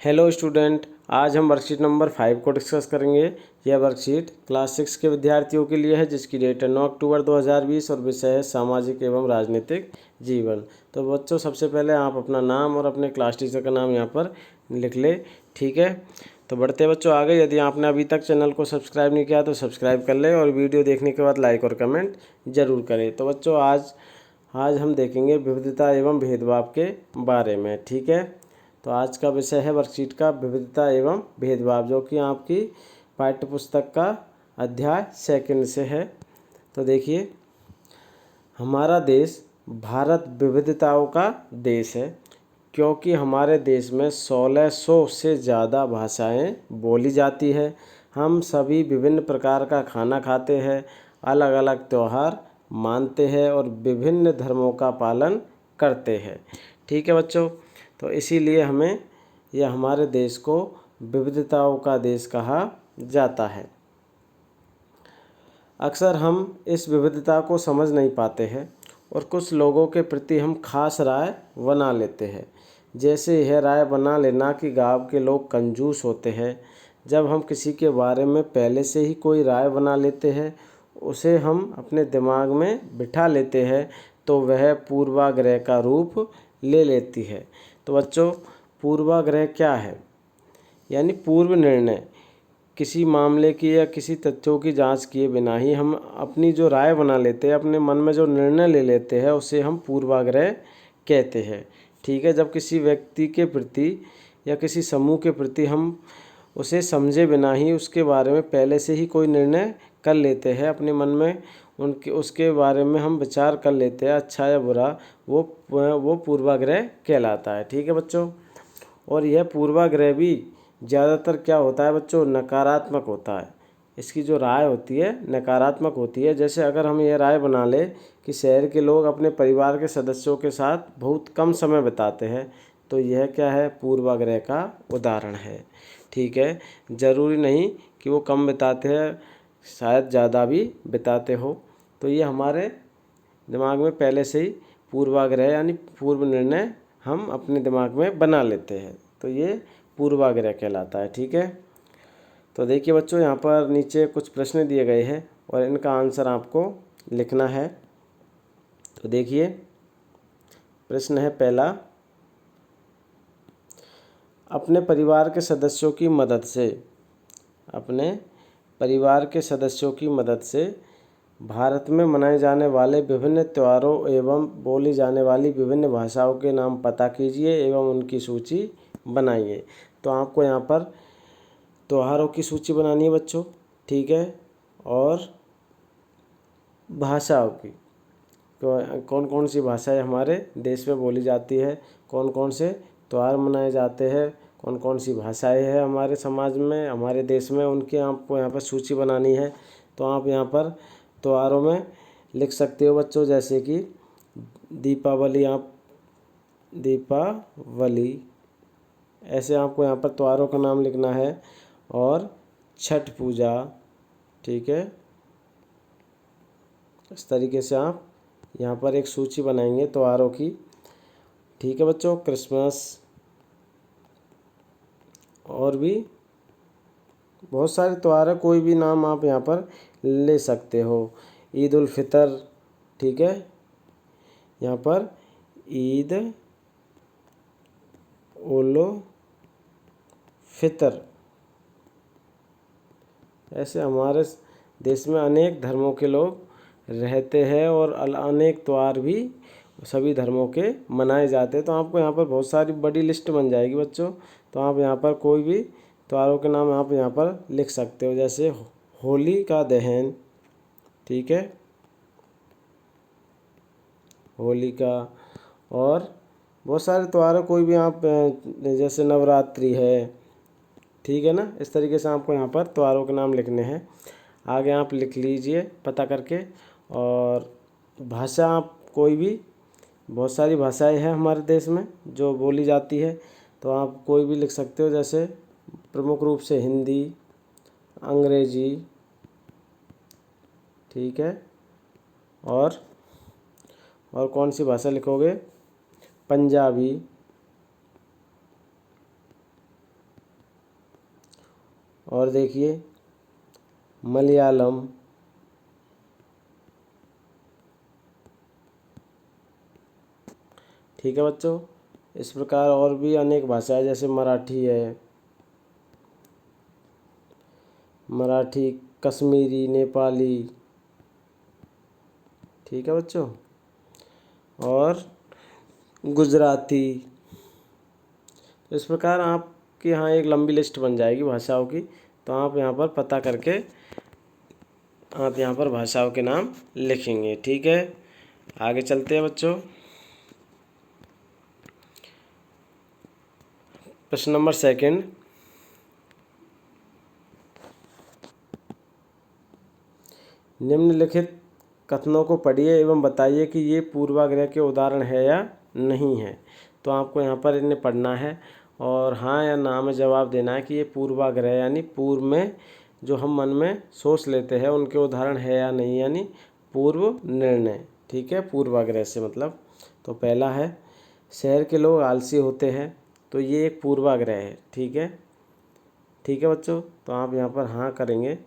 Hello student, आज हम worksheet number 5 को डिस्कस करेंगे। यह वर्कशीट क्लास 6 के विद्यार्थियों के लिए है, जिसकी डेट है 9 अक्टूबर 2020 और विषय है सामाजिक एवं राजनीतिक जीवन। तो बच्चों, सबसे पहले आप अपना नाम और अपने क्लास टीचर का नाम यहाँ पर लिख ले। ठीक है, तो बढ़ते हैं बच्चों आगे। यदि आपने अभी तक चैनल को सब्सक्राइब नहीं किया तो सब्सक्राइब कर ले और वीडियो देखने के बाद लाइक और कमेंट ज़रूर करें। तो बच्चों, आज हम देखेंगे विविधता एवं भेदभाव के बारे में। ठीक है, तो आज का विषय है वर्कशीट का विविधता एवं भेदभाव, जो कि आपकी पाठ्य पुस्तक का अध्याय 2 से है। तो देखिए, हमारा देश भारत विविधताओं का देश है, क्योंकि हमारे देश में 1600 से ज़्यादा भाषाएं बोली जाती है। हम सभी विभिन्न प्रकार का खाना खाते हैं, अलग अलग त्यौहार मानते हैं और विभिन्न धर्मों का पालन करते हैं। ठीक है बच्चों, तो इसीलिए यह हमारे देश को विविधताओं का देश कहा जाता है। अक्सर हम इस विविधता को समझ नहीं पाते हैं और कुछ लोगों के प्रति हम खास राय बना लेते हैं। जैसे यह राय बना लेना कि गांव के लोग कंजूस होते हैं। जब हम किसी के बारे में पहले से ही कोई राय बना लेते हैं, उसे हम अपने दिमाग में बिठा लेते हैं, तो वह पूर्वाग्रह का रूप ले लेती है। तो बच्चों, पूर्वाग्रह क्या है? यानी पूर्व निर्णय। किसी मामले की या किसी तथ्यों की जांच किए बिना ही हम अपनी जो राय बना लेते हैं, अपने मन में जो निर्णय ले लेते हैं, उसे हम पूर्वाग्रह कहते हैं। ठीक है, जब किसी व्यक्ति के प्रति या किसी समूह के प्रति हम उसे समझे बिना ही उसके बारे में पहले से ही कोई निर्णय कर लेते हैं, अपने मन में उसके बारे में हम विचार कर लेते हैं, अच्छा या बुरा, वो पूर्वाग्रह कहलाता है। ठीक है बच्चों, और यह पूर्वाग्रह भी ज़्यादातर क्या होता है बच्चों? नकारात्मक होता है। इसकी जो राय होती है नकारात्मक होती है। जैसे अगर हम ये राय बना ले कि शहर के लोग अपने परिवार के सदस्यों के साथ बहुत कम समय बिताते हैं, तो यह क्या है? पूर्वाग्रह का उदाहरण है। ठीक है, ज़रूरी नहीं कि वो कम बिताते हैं, शायद ज़्यादा भी बिताते हो। तो ये हमारे दिमाग में पहले से ही पूर्वाग्रह यानी पूर्व निर्णय हम अपने दिमाग में बना लेते हैं, तो ये पूर्वाग्रह कहलाता है। ठीक है, तो देखिए बच्चों, यहाँ पर नीचे कुछ प्रश्न दिए गए हैं और इनका आंसर आपको लिखना है। तो देखिए, प्रश्न है पहला, अपने परिवार के सदस्यों की मदद से भारत में मनाए जाने वाले विभिन्न त्योहारों एवं बोली जाने वाली विभिन्न भाषाओं के नाम पता कीजिए एवं उनकी सूची बनाइए। तो आपको यहाँ पर त्योहारों की सूची बनानी है बच्चों। ठीक है, और भाषाओं की, तो कौन कौन सी भाषाएं हमारे देश में बोली जाती है, कौन कौन से त्यौहार मनाए जाते हैं, कौन कौन सी भाषाएं हैं हमारे समाज में, हमारे देश में, उनकी आपको यहाँ पर सूची बनानी है। तो आप यहाँ पर त्योहारों में लिख सकते हो बच्चों, जैसे कि दीपावली, ऐसे आपको यहाँ पर त्योहारों का नाम लिखना है। और छठ पूजा, ठीक है, इस तरीके से आप यहाँ पर एक सूची बनाएंगे त्योहारों की। ठीक है बच्चों, क्रिसमस और भी बहुत सारे त्यौहार है, कोई भी नाम आप यहाँ पर ले सकते हो। ईद उल फितर, ठीक है, यहाँ पर ईद उल फितर। ऐसे हमारे देश में अनेक धर्मों के लोग रहते हैं और अनेक त्यौहार भी सभी धर्मों के मनाए जाते हैं। तो आपको यहाँ पर बहुत सारी बड़ी लिस्ट बन जाएगी बच्चों। तो आप यहाँ पर कोई भी त्योहारों के नाम आप यहाँ पर लिख सकते हो, जैसे होली का दहन, ठीक है, होली का, और बहुत सारे त्यौहार, कोई भी आप जैसे नवरात्रि है, ठीक है ना। इस तरीके से आपको यहाँ पर त्योहारों के नाम लिखने हैं। आगे आप लिख लीजिए पता करके। और भाषा, आप कोई भी, बहुत सारी भाषाएं हैं हमारे देश में जो बोली जाती है, तो आप कोई भी लिख सकते हो, जैसे प्रमुख रूप से हिंदी, अंग्रेजी, ठीक है, और कौन सी भाषा लिखोगे? पंजाबी, और देखिए मलयालम, ठीक है बच्चों। इस प्रकार और भी अनेक भाषाएं जैसे मराठी है, मराठी, कश्मीरी, नेपाली, ठीक है बच्चों, और गुजराती। तो इस प्रकार आपके यहाँ एक लंबी लिस्ट बन जाएगी भाषाओं की। तो आप यहाँ पर पता करके आप यहाँ पर भाषाओं के नाम लिखेंगे, ठीक है। आगे चलते हैं बच्चों। प्रश्न नंबर 2। निम्नलिखित कथनों को पढ़िए एवं बताइए कि ये पूर्वाग्रह के उदाहरण है या नहीं है। तो आपको यहाँ पर इन्हें पढ़ना है और हाँ या ना में जवाब देना है कि ये पूर्वाग्रह यानी पूर्व में जो हम मन में सोच लेते हैं उनके उदाहरण है या नहीं, यानी पूर्व निर्णय, ठीक है। पूर्वाग्रह से मतलब, तो पहला है शहर के लोग आलसी होते हैं, तो ये एक पूर्वाग्रह है, ठीक है। ठीक है बच्चों, तो आप यहाँ पर हाँ करेंगे,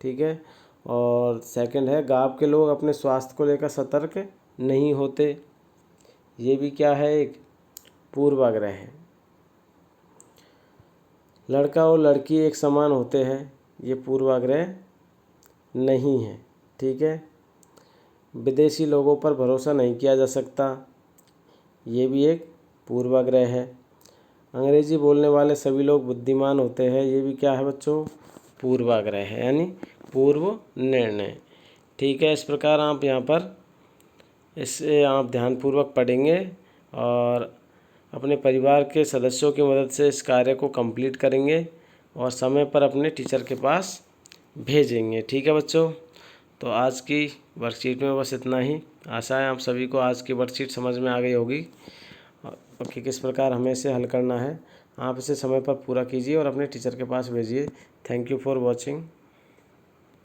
ठीक है। और सेकंड है गाँव के लोग अपने स्वास्थ्य को लेकर सतर्क नहीं होते, ये भी क्या है, एक पूर्वाग्रह है। लड़का और लड़की एक समान होते हैं, ये पूर्वाग्रह नहीं है, ठीक है। विदेशी लोगों पर भरोसा नहीं किया जा सकता, ये भी एक पूर्वाग्रह है। अंग्रेजी बोलने वाले सभी लोग बुद्धिमान होते हैं, ये भी क्या है बच्चों, पूर्वाग्रह है यानी पूर्व निर्णय, ठीक है। इस प्रकार आप यहाँ पर इससे आप ध्यानपूर्वक पढ़ेंगे और अपने परिवार के सदस्यों की मदद से इस कार्य को कंप्लीट करेंगे और समय पर अपने टीचर के पास भेजेंगे, ठीक है बच्चों। तो आज की वर्कशीट में बस इतना ही। आशा है आप सभी को आज की वर्कशीट समझ में आ गई होगी कि किस प्रकार हमें इसे हल करना है। आप इसे समय पर पूरा कीजिए और अपने टीचर के पास भेजिए। Thank you for watching.